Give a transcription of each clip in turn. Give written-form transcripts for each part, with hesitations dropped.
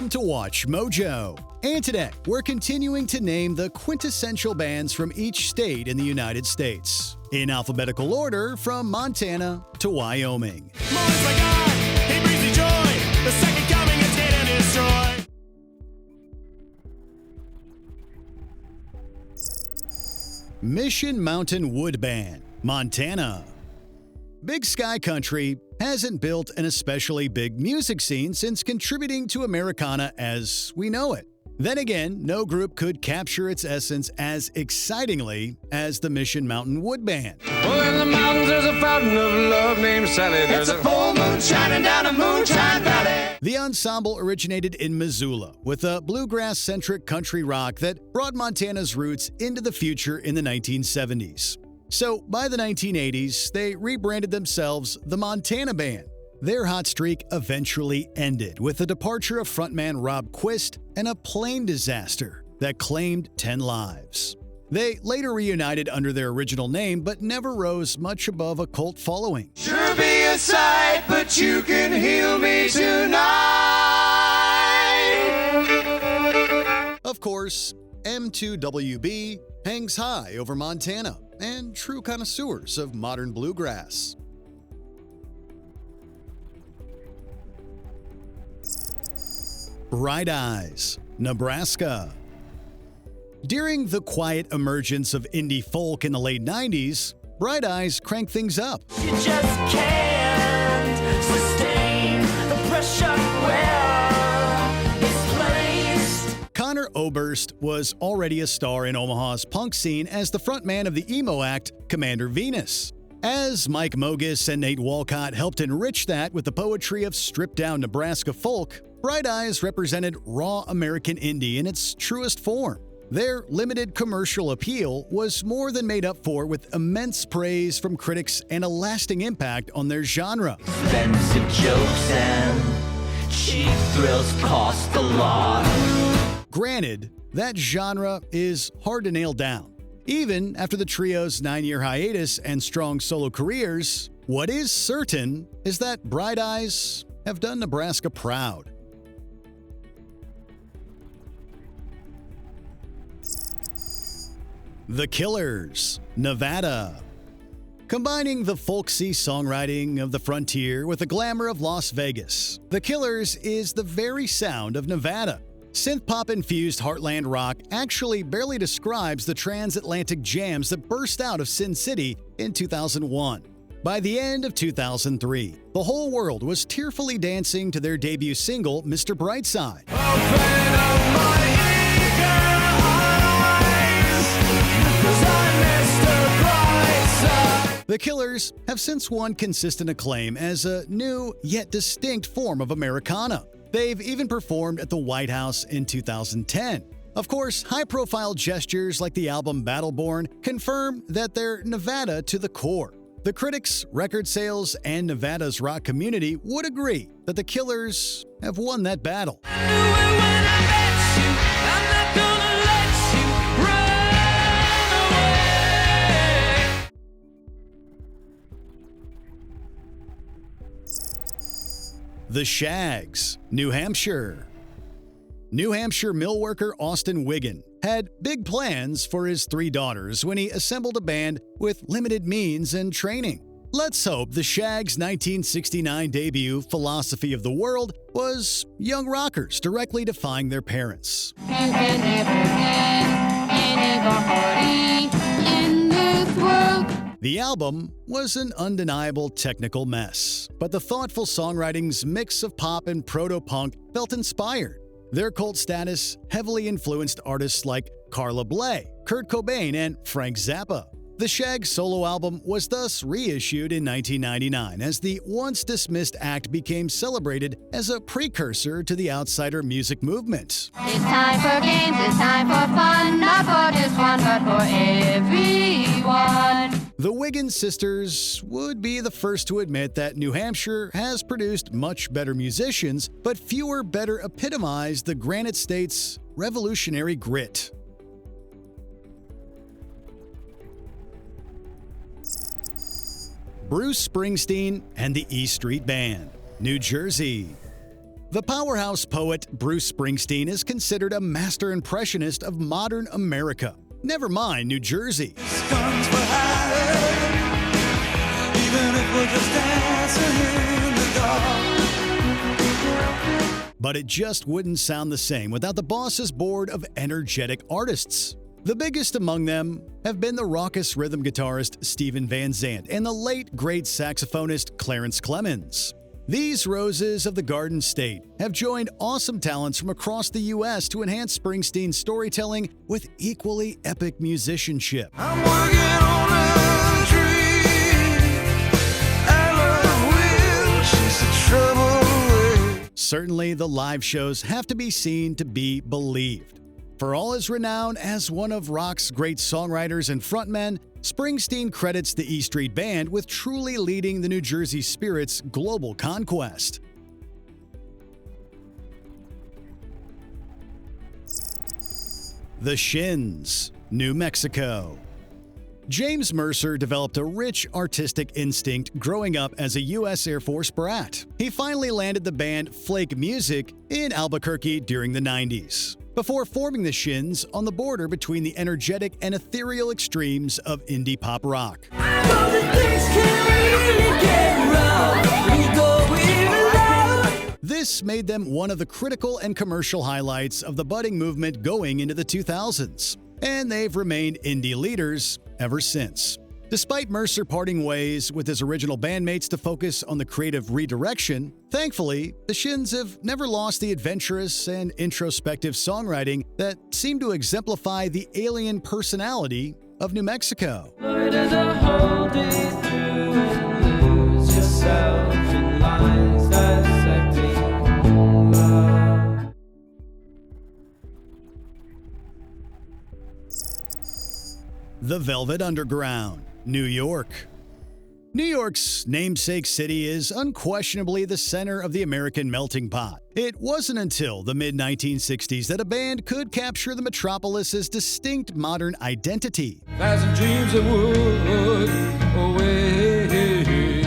Welcome to Watch Mojo. And today, we're continuing to name the quintessential bands from each state in the United States, in alphabetical order from Montana to Wyoming. Most my God, he brings me joy. The second coming is hit and destroy. Mission Mountain Wood Band, Montana. Big Sky Country hasn't built an especially big music scene since contributing to Americana as we know it. Then again, no group could capture its essence as excitingly as the Mission Mountain Wood Band. Well, in the mountains there's a fountain of love named Sally. There's a full moon shining down a moonshine valley. The ensemble originated in Missoula with a bluegrass-centric country rock that brought Montana's roots into the future in the 1970s. So, by the 1980s, they rebranded themselves the Montana Band. Their hot streak eventually ended with the departure of frontman Rob Quist and a plane disaster that claimed 10 lives. They later reunited under their original name, but never rose much above a cult following. Sure be a sight, but you can heal me tonight. Of course, M2WB hangs high over Montana and true connoisseurs of modern bluegrass. Bright Eyes, Nebraska. During the quiet emergence of indie folk in the late 90s, Bright Eyes cranked things up. You just can't sustain the pressure where it's placed. Connor Oberst was already a star in Omaha's punk scene as the frontman of the emo act Commander Venus. As Mike Mogis and Nate Walcott helped enrich that with the poetry of stripped-down Nebraska folk, Bright Eyes represented raw American indie in its truest form. Their limited commercial appeal was more than made up for with immense praise from critics and a lasting impact on their genre. Expensive jokes and cheap thrills cost a lot. Granted, that genre is hard to nail down. Even after the trio's 9-year hiatus and strong solo careers, what is certain is that Bright Eyes have done Nebraska proud. The Killers, Nevada. Combining the folksy songwriting of the frontier with the glamour of Las Vegas, The Killers is the very sound of Nevada. Synth-pop-infused heartland rock actually barely describes the transatlantic jams that burst out of Sin City in 2001. By the end of 2003, the whole world was tearfully dancing to their debut single, Mr. Brightside. Open up my eager eyes, 'cause I'm Mr. Brightside. The Killers have since won consistent acclaim as a new yet distinct form of Americana. They've even performed at the White House in 2010. Of course, high-profile gestures like the album Battleborn confirm that they're Nevada to the core. The critics, record sales, and Nevada's rock community would agree that the Killers have won that battle. I knew it when I met you. I'm not gonna let you run away. The Shaggs, New Hampshire. New Hampshire millworker Austin Wiggin had big plans for his 3 daughters when he assembled a band with limited means and training. Let's hope the Shaggs' 1969 debut, Philosophy of the World, was young rockers directly defying their parents. You can never get anybody in this world. The album was an undeniable technical mess, but the thoughtful songwriting's mix of pop and proto-punk felt inspired. Their cult status heavily influenced artists like Carla Bley, Kurt Cobain, and Frank Zappa. The Shaggs solo album was thus reissued in 1999 as the once-dismissed act became celebrated as a precursor to the outsider music movement. It's time for games, it's time for fun, not for just one, but for everyone. The Wiggins sisters would be the first to admit that New Hampshire has produced much better musicians, but fewer better epitomize the Granite State's revolutionary grit. Bruce Springsteen and the E Street Band, New Jersey. The powerhouse poet Bruce Springsteen is considered a master impressionist of modern America. Never mind New Jersey. Guns were higher, even if we're just dancing in the dark. But it just wouldn't sound the same without the boss's board of energetic artists. The biggest among them have been the raucous rhythm guitarist Steven Van Zandt and the late great saxophonist Clarence Clemons. These roses of the Garden State have joined awesome talents from across the U.S. to enhance Springsteen's storytelling with equally epic musicianship. I'm working on a dream. I will chase the trouble away. Certainly, the live shows have to be seen to be believed. For all his renown as one of rock's great songwriters and frontmen, Springsteen credits the E Street Band with truly leading the New Jersey Spirit's global conquest. The Shins, New Mexico. James Mercer developed a rich artistic instinct growing up as a U.S. Air Force brat. He finally landed the band Flake Music in Albuquerque during the 90s, before forming the Shins on the border between the energetic and ethereal extremes of indie pop rock. This made them one of the critical and commercial highlights of the budding movement going into the 2000s, and they've remained indie leaders ever since. Despite Mercer parting ways with his original bandmates to focus on the creative redirection, thankfully, the Shins have never lost the adventurous and introspective songwriting that seemed to exemplify the alien personality of New Mexico. The Velvet Underground, New York. New York's namesake city is unquestionably the center of the American melting pot. It wasn't until the mid-1960s that a band could capture the metropolis's distinct modern identity. Thousand dreams that would awake me.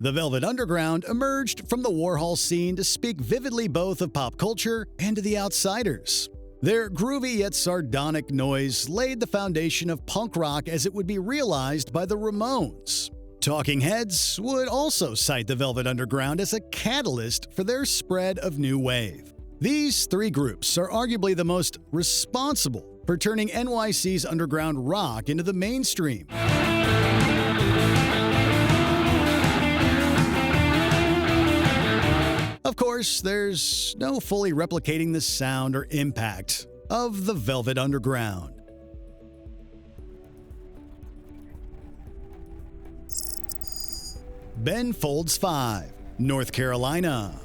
The Velvet Underground emerged from the Warhol scene to speak vividly both of pop culture and to the outsiders. Their groovy yet sardonic noise laid the foundation of punk rock as it would be realized by the Ramones. Talking Heads would also cite the Velvet Underground as a catalyst for their spread of new wave. These three groups are arguably the most responsible for turning NYC's underground rock into the mainstream. Of course, there's no fully replicating the sound or impact of the Velvet Underground. Ben Folds 5, North Carolina.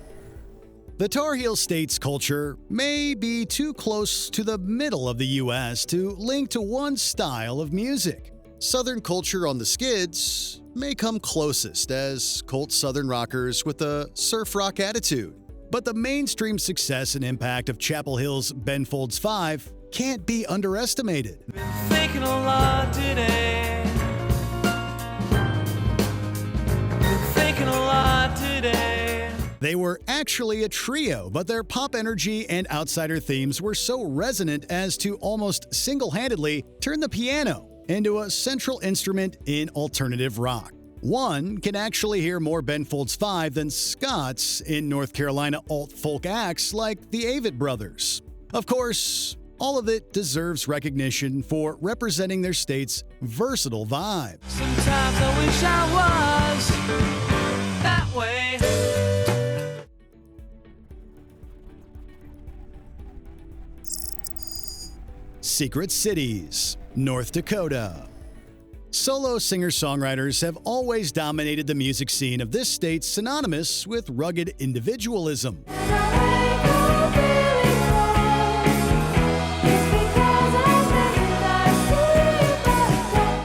The Tar Heel State's culture may be too close to the middle of the U.S. to link to one style of music. Southern culture on the skids may come closest as cult Southern rockers with a surf rock attitude. But the mainstream success and impact of Chapel Hill's Ben Folds 5 can't be underestimated. Thinking a lot today. Thinking a lot today. They were actually a trio, but their pop energy and outsider themes were so resonant as to almost single-handedly turn the piano into a central instrument in alternative rock. One can actually hear more Ben Folds 5 than Scots in North Carolina alt-folk acts like the Avett Brothers. Of course, all of it deserves recognition for representing their state's versatile vibe. Sometimes I wish I was that way. Secret Cities, North Dakota. Solo singer-songwriters have always dominated the music scene of this state, synonymous with rugged individualism.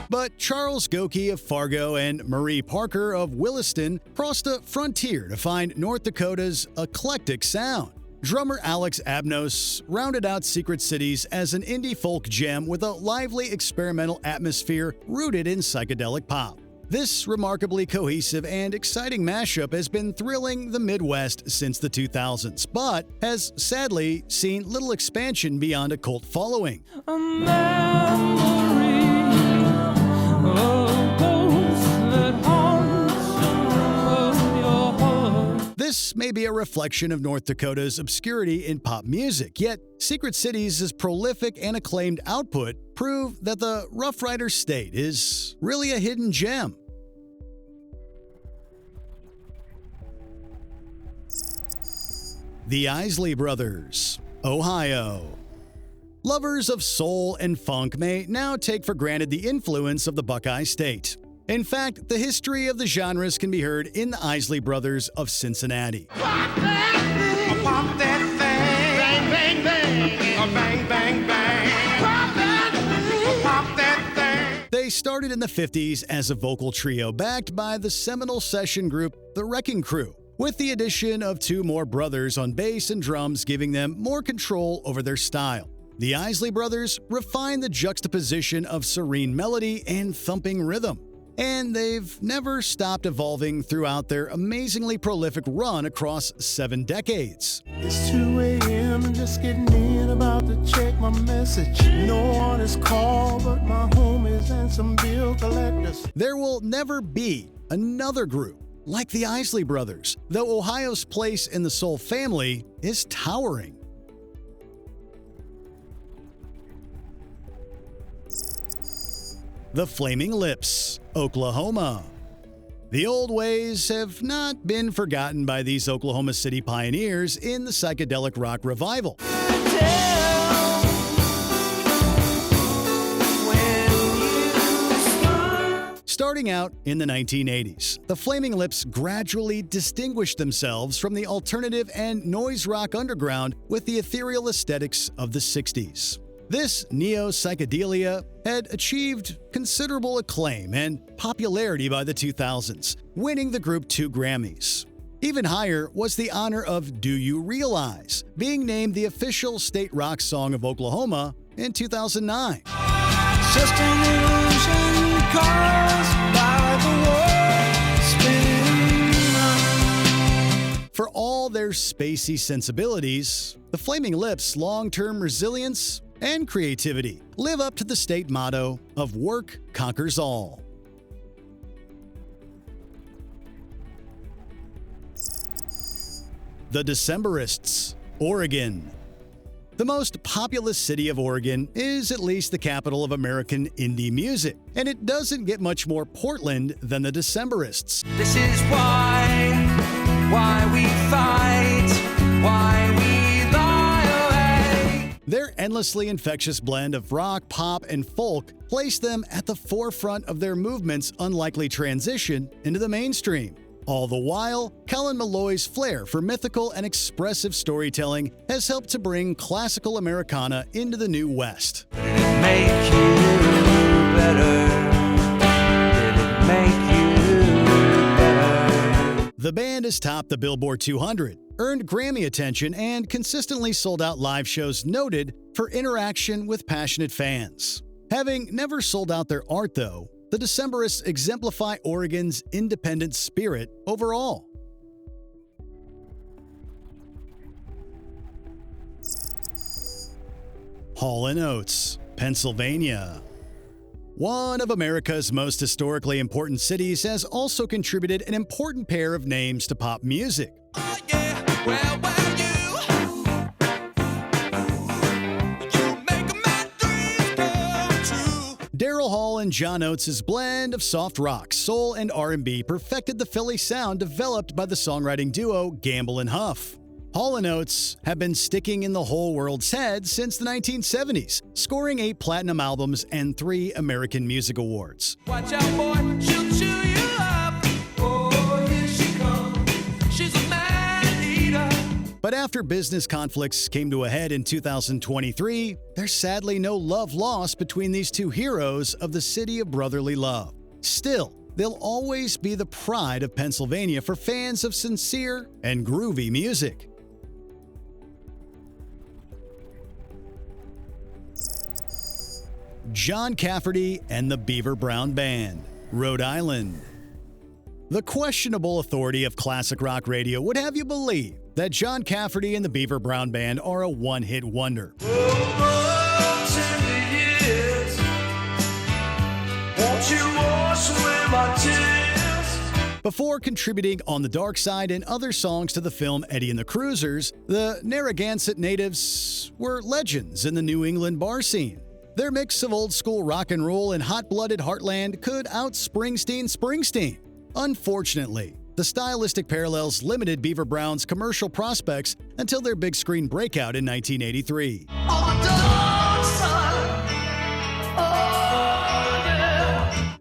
But Charles Goki of Fargo and Marie Parker of Williston crossed a frontier to find North Dakota's eclectic sound. Drummer Alex Abnos rounded out Secret Cities as an indie folk gem with a lively experimental atmosphere rooted in psychedelic pop. This remarkably cohesive and exciting mashup has been thrilling the Midwest since the 2000s, but has sadly seen little expansion beyond a cult following. A memory of ghosts that haunts your heart. This may be a reflection of North Dakota's obscurity in pop music, yet Secret Cities' prolific and acclaimed output prove that the Rough Rider state is really a hidden gem. The Isley Brothers, Ohio. Lovers of soul and funk may now take for granted the influence of the Buckeye State. In fact, the history of the genres can be heard in the Isley Brothers of Cincinnati. Pop that thing. Bang, bang, bang. Bang, bang, bang. Pop that thing. They started in the 50s as a vocal trio backed by the seminal session group The Wrecking Crew, with the addition of two more brothers on bass and drums giving them more control over their style. The Isley Brothers refined the juxtaposition of serene melody and thumping rhythm, and they've never stopped evolving throughout their amazingly prolific run across 7 decades. It's 2 a.m. and just getting in, about to check my message. No one is called but my homies and some bill collectors. There will never be another group like the Isley Brothers, though Ohio's place in the soul family is towering. The Flaming Lips, Oklahoma. The old ways have not been forgotten by these Oklahoma City pioneers in the psychedelic rock revival. Starting out in the 1980s, the Flaming Lips gradually distinguished themselves from the alternative and noise rock underground with the ethereal aesthetics of the 60s. This neo-psychedelia had achieved considerable acclaim and popularity by the 2000s, winning the group 2 Grammys. Even higher was the honor of Do You Realize, being named the official state rock song of Oklahoma in 2009. It's just an illusion caused by the world spinning. For all their spacey sensibilities, the Flaming Lips' long-term resilience and creativity live up to the state motto of work conquers all. The Decemberists, Oregon. The most populous city of Oregon is at least the capital of American indie music, and it doesn't get much more Portland than the Decemberists. This is why we fight, why we lie awake. Their endlessly infectious blend of rock, pop, and folk placed them at the forefront of their movement's unlikely transition into the mainstream. All the while, Cullen Malloy's flair for mythical and expressive storytelling has helped to bring classical Americana into the New West. Did it make you better? Did it make you better? The band has topped the Billboard 200, earned Grammy attention, and consistently sold out live shows noted for interaction with passionate fans. Having never sold out their art, though, the Decemberists exemplify Oregon's independent spirit overall. Hall & Oates, Pennsylvania. One of America's most historically important cities has also contributed an important pair of names to pop music. Oh yeah, well, you make my dreams come true. Daryl Hall and John Oates' blend of soft rock, soul, and R&B perfected the Philly sound developed by the songwriting duo Gamble and Huff. Hall & Oates have been sticking in the whole world's head since the 1970s, scoring 8 platinum albums and 3 American Music Awards. Watch out, boy, she'll chew you up. Oh, here she comes. She's a man eater. But after business conflicts came to a head in 2023, there's sadly no love lost between these two heroes of the city of brotherly love. Still, they'll always be the pride of Pennsylvania for fans of sincere and groovy music. John Cafferty and the Beaver Brown Band, Rhode Island. The questionable authority of classic rock radio would have you believe that John Cafferty and the Beaver Brown Band are a one-hit wonder. Before contributing on the Dark Side and other songs to the film Eddie and the Cruisers, the Narragansett natives were legends in the New England bar scene. Their mix of old-school rock and roll and hot-blooded heartland could out-Springsteen. Unfortunately, the stylistic parallels limited Beaver Brown's commercial prospects until their big screen breakout in 1983.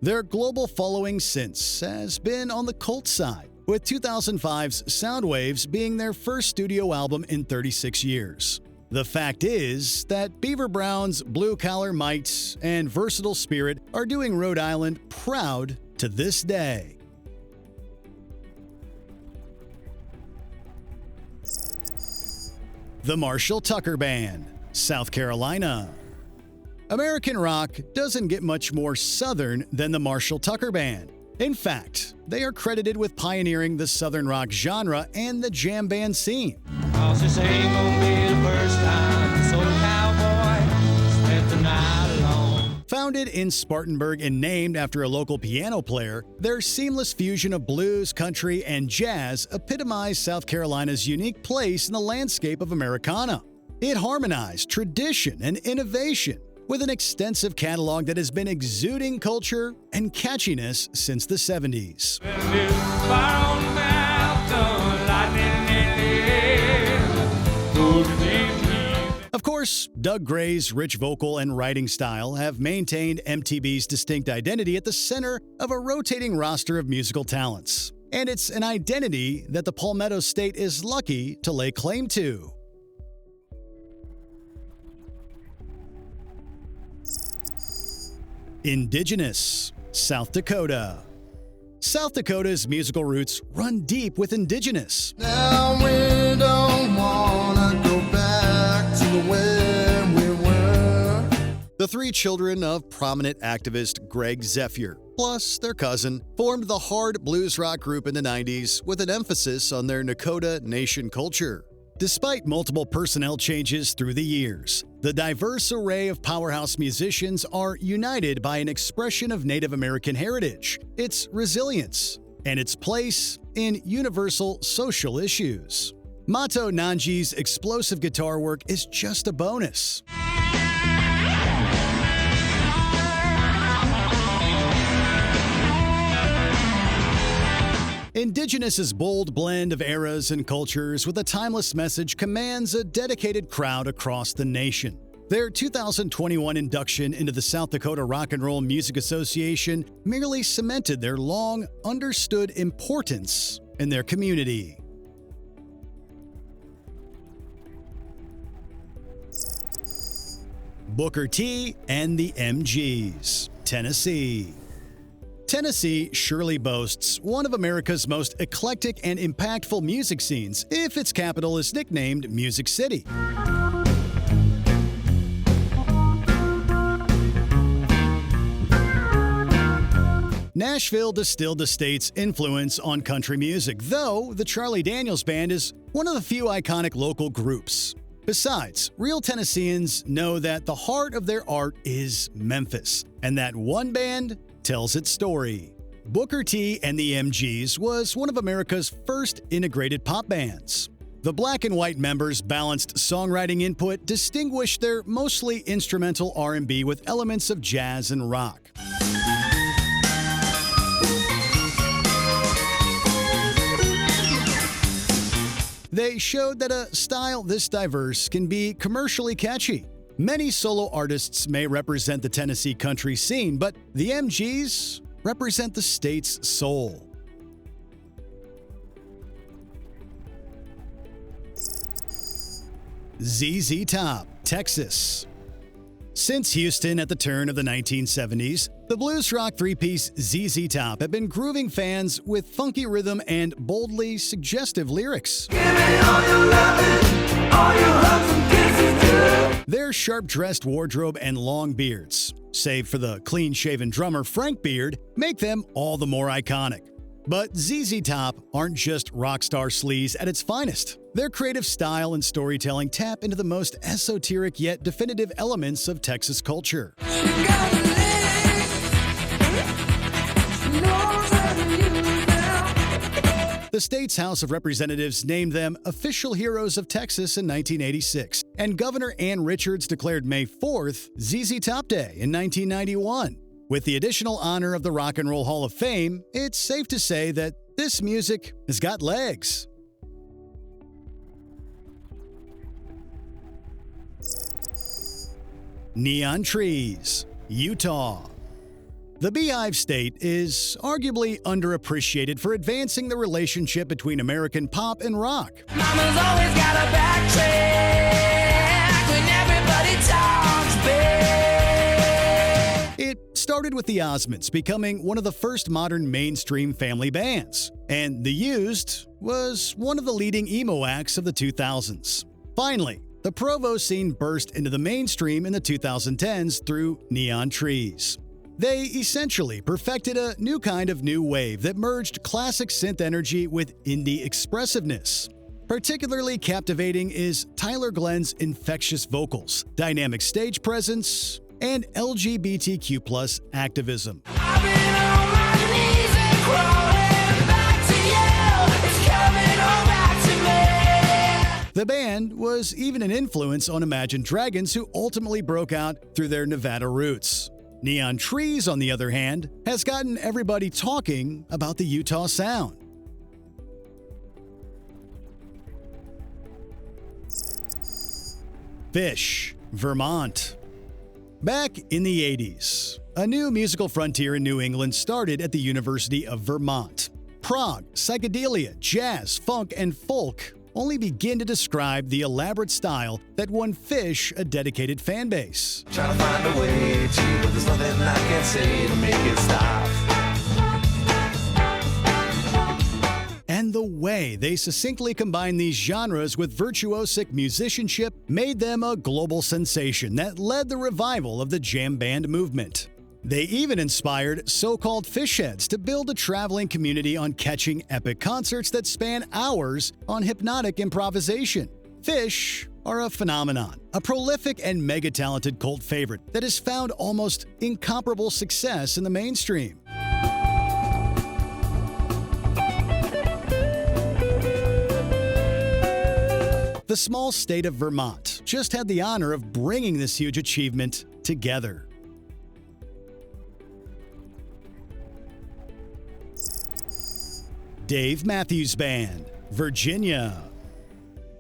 Their global following since has been on the cult side, with 2005's Soundwaves being their first studio album in 36 years. The fact is that Beaver Brown's blue-collar might and versatile spirit are doing Rhode Island proud to this day. The Marshall Tucker Band, South Carolina. American rock doesn't get much more southern than the Marshall Tucker Band. In fact, they are credited with pioneering the southern rock genre and the jam band scene. Cause this ain't gonna be the first time this old cowboy spent the night alone. Founded in Spartanburg and named after a local piano player, their seamless fusion of blues, country, and jazz epitomize South Carolina's unique place in the landscape of Americana. It harmonized tradition and innovation with an extensive catalog that has been exuding culture and catchiness since the 70s. Of course, Doug Gray's rich vocal and writing style have maintained MTV's distinct identity at the center of a rotating roster of musical talents. And it's an identity that the Palmetto State is lucky to lay claim to. Indigenous, South Dakota. South Dakota's musical roots run deep with Indigenous. Now we don't wanna go back to the way we were. The three children of prominent activist Greg Zephyr, plus their cousin, formed the hard blues rock group in the 90s with an emphasis on their Dakota Nation culture. Despite multiple personnel changes through the years, the diverse array of powerhouse musicians are united by an expression of Native American heritage, its resilience, and its place in universal social issues. Mato Nanji's explosive guitar work is just a bonus. Indigenous's bold blend of eras and cultures with a timeless message commands a dedicated crowd across the nation. Their 2021 induction into the South Dakota Rock and Roll Music Association merely cemented their long understood importance in their community. Booker T and the MGs, Tennessee. Tennessee surely boasts one of America's most eclectic and impactful music scenes, if its capital is nicknamed Music City. Nashville distilled the state's influence on country music, though the Charlie Daniels Band is one of the few iconic local groups. Besides, real Tennesseans know that the heart of their art is Memphis, and that one band tells its story. Booker T and the MGs was one of America's first integrated pop bands. The black and white members' balanced songwriting input distinguished their mostly instrumental R&B with elements of jazz and rock. They showed that a style this diverse can be commercially catchy. Many solo artists may represent the Tennessee country scene, but the MGs represent the state's soul. ZZ Top, Texas. Since Houston at the turn of the 1970s, the blues rock three-piece ZZ Top have been grooving fans with funky rhythm and boldly suggestive lyrics. Give me all your loving, all your hugs and kisses too. Their sharp-dressed wardrobe and long beards, save for the clean-shaven drummer Frank Beard, make them all the more iconic. But ZZ Top aren't just rock star sleaze at its finest. Their creative style and storytelling tap into the most esoteric yet definitive elements of Texas culture. The state's House of Representatives named them Official Heroes of Texas in 1986, and Governor Ann Richards declared May 4th ZZ Top Day in 1991. With the additional honor of the Rock and Roll Hall of Fame, it's safe to say that this music has got legs. Neon Trees, Utah. The Beehive State is arguably underappreciated for advancing the relationship between American pop and rock. Mama's always got a backtrack when everybody talks big. It started with the Osmonds becoming one of the first modern mainstream family bands, and The Used was one of the leading emo acts of the 2000s. Finally, the Provo scene burst into the mainstream in the 2010s through Neon Trees. They essentially perfected a new kind of new wave that merged classic synth energy with indie expressiveness. Particularly captivating is Tyler Glenn's infectious vocals, dynamic stage presence, and LGBTQ+ activism. I've been on my knees and crawling back to you. It's coming all back to me. The band was even an influence on Imagine Dragons, who ultimately broke out through their Nevada roots. Neon Trees, on the other hand, has gotten everybody talking about the Utah sound. Fish, Vermont. Back in the 80s, a new musical frontier in New England started at the University of Vermont. Prog, psychedelia, jazz, funk, and folk only begin to describe the elaborate style that won Fish a dedicated fan base. Trying to find a way to, but there's nothing I can say to make it stop. And the way they succinctly combined these genres with virtuosic musicianship made them a global sensation that led the revival of the jam band movement. They even inspired so-called fishheads to build a traveling community on catching epic concerts that span hours on hypnotic improvisation. Fish are a phenomenon, a prolific and mega-talented cult favorite that has found almost incomparable success in the mainstream. The small state of Vermont just had the honor of bringing this huge achievement together. Dave Matthews Band, Virginia.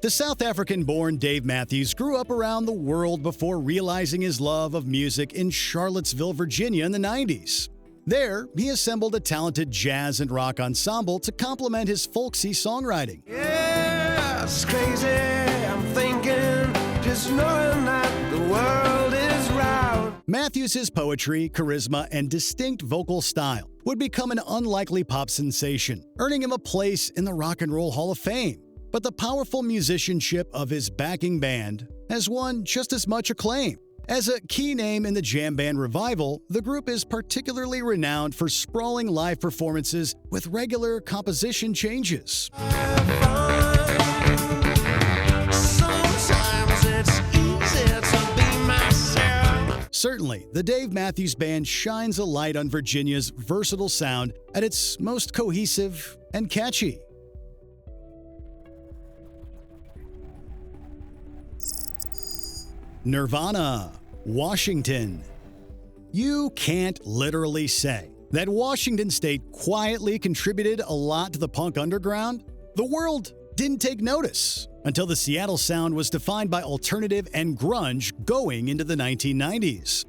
The South African-born Dave Matthews grew up around the world before realizing his love of music in Charlottesville, Virginia in the 90s. There, he assembled a talented jazz and rock ensemble to complement his folksy songwriting. Yeah, it's crazy, I'm thinking, just knowing that the world is round. Matthews' poetry, charisma, and distinct vocal style would become an unlikely pop sensation, earning him a place in the Rock and Roll Hall of Fame. But the powerful musicianship of his backing band has won just as much acclaim. As a key name in the jam band revival, the group is particularly renowned for sprawling live performances with regular composition changes. Sometimes it's easy to be myself. Certainly, the Dave Matthews Band shines a light on Virginia's versatile sound at its most cohesive and catchy. Nirvana, Washington. You can't literally say that Washington State quietly contributed a lot to the punk underground. The world didn't take notice until the Seattle sound was defined by alternative and grunge going into the 1990s.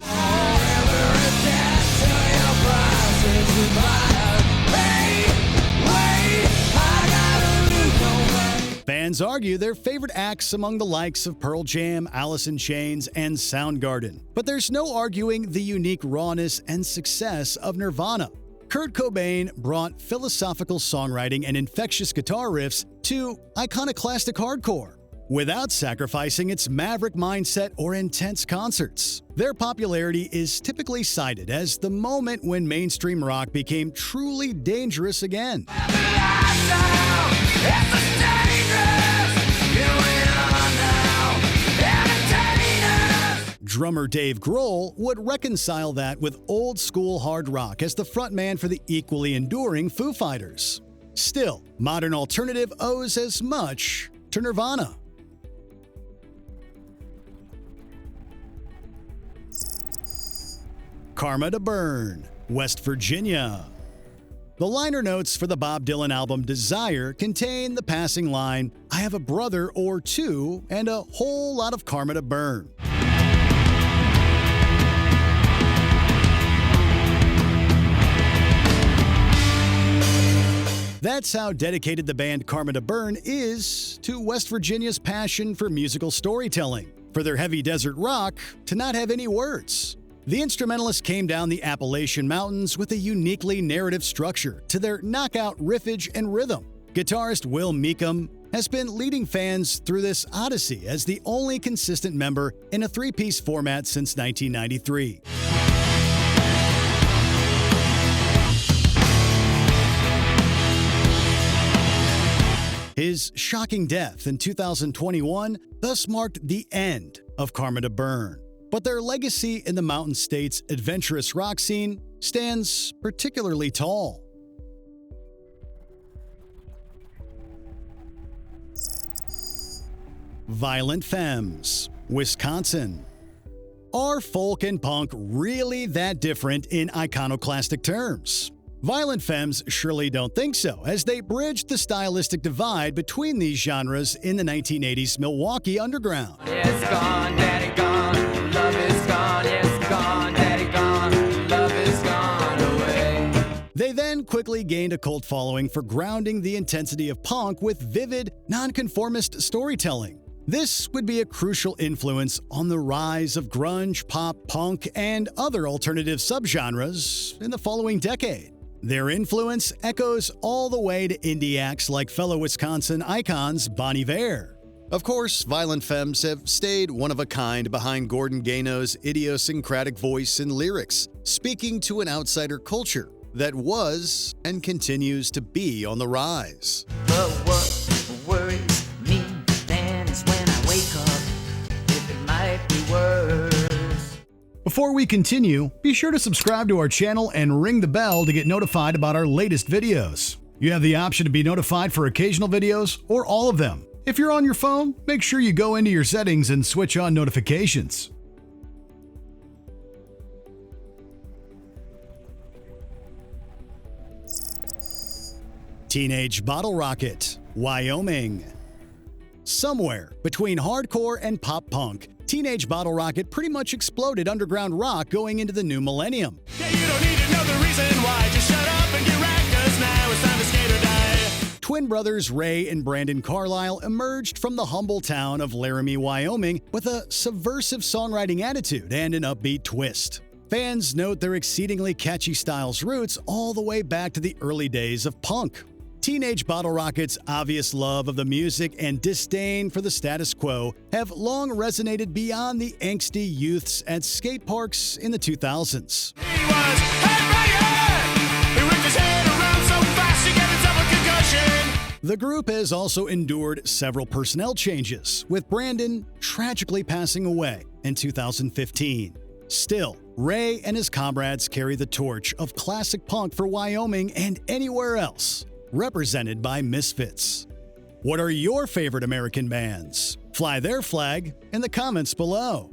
Fans argue their favorite acts among the likes of Pearl Jam, Alice in Chains, and Soundgarden. But there's no arguing the unique rawness and success of Nirvana. Kurt Cobain brought philosophical songwriting and infectious guitar riffs to iconoclastic hardcore. without sacrificing its maverick mindset or intense concerts. Their popularity is typically cited as the moment when mainstream rock became truly dangerous again. Drummer Dave Grohl would reconcile that with old-school hard rock as the frontman for the equally enduring Foo Fighters. Still, modern alternative owes as much to Nirvana. Karma to Burn, West Virginia. The liner notes for the Bob Dylan album Desire contain the passing line, "I have a brother or two and a whole lot of karma to burn." That's how dedicated the band Karma to Burn is to West Virginia's passion for musical storytelling, for their heavy desert rock to not have any words. The instrumentalists came down the Appalachian Mountains with a uniquely narrative structure to their knockout riffage and rhythm. Guitarist Will Meekum has been leading fans through this odyssey as the only consistent member in a three-piece format since 1993. His shocking death in 2021 thus marked the end of Karma to Burn. But their legacy in the Mountain State's adventurous rock scene stands particularly tall. Violent Femmes, Wisconsin. Are folk and punk really that different in iconoclastic terms? Violent Femmes surely don't think so, as they bridged the stylistic divide between these genres in the 1980s Milwaukee underground. It's gone, daddy gone, love is gone, it's gone, daddy gone, love is gone away. They then quickly gained a cult following for grounding the intensity of punk with vivid, nonconformist storytelling. This would be a crucial influence on the rise of grunge, pop, punk, and other alternative subgenres in the following decade. Their influence echoes all the way to indie acts like fellow Wisconsin icons Bon Iver. Of course, Violent Femmes have stayed one of a kind behind Gordon Gano's idiosyncratic voice and lyrics, speaking to an outsider culture that was and continues to be on the rise. But what worries me then is when I wake up, if it might be worse. Before we continue, be sure to subscribe to our channel and ring the bell to get notified about our latest videos. You have the option to be notified for occasional videos or all of them. If you're on your phone, make sure you go into your settings and switch on notifications. Teenage Bottle Rocket, Wyoming. Somewhere between hardcore and pop punk, Teenage Bottle Rocket pretty much exploded underground rock going into the new millennium. Yeah, you don't need to know the reason why, just shut up and get wrecked, 'cause now it's time to skate or die. Twin brothers Ray and Brandon Carlisle emerged from the humble town of Laramie, Wyoming with a subversive songwriting attitude and an upbeat twist. Fans note their exceedingly catchy style's roots all the way back to the early days of punk. Teenage Bottle Rocket's obvious love of the music and disdain for the status quo have long resonated beyond the angsty youths at skate parks in the 2000s. He was head he whipped his head around so fast he gave himself a concussion. The group has also endured several personnel changes, with Brandon tragically passing away in 2015. Still, Ray and his comrades carry the torch of classic punk for Wyoming and anywhere else, represented by misfits. What are your favorite American bands? Fly their flag in the comments below.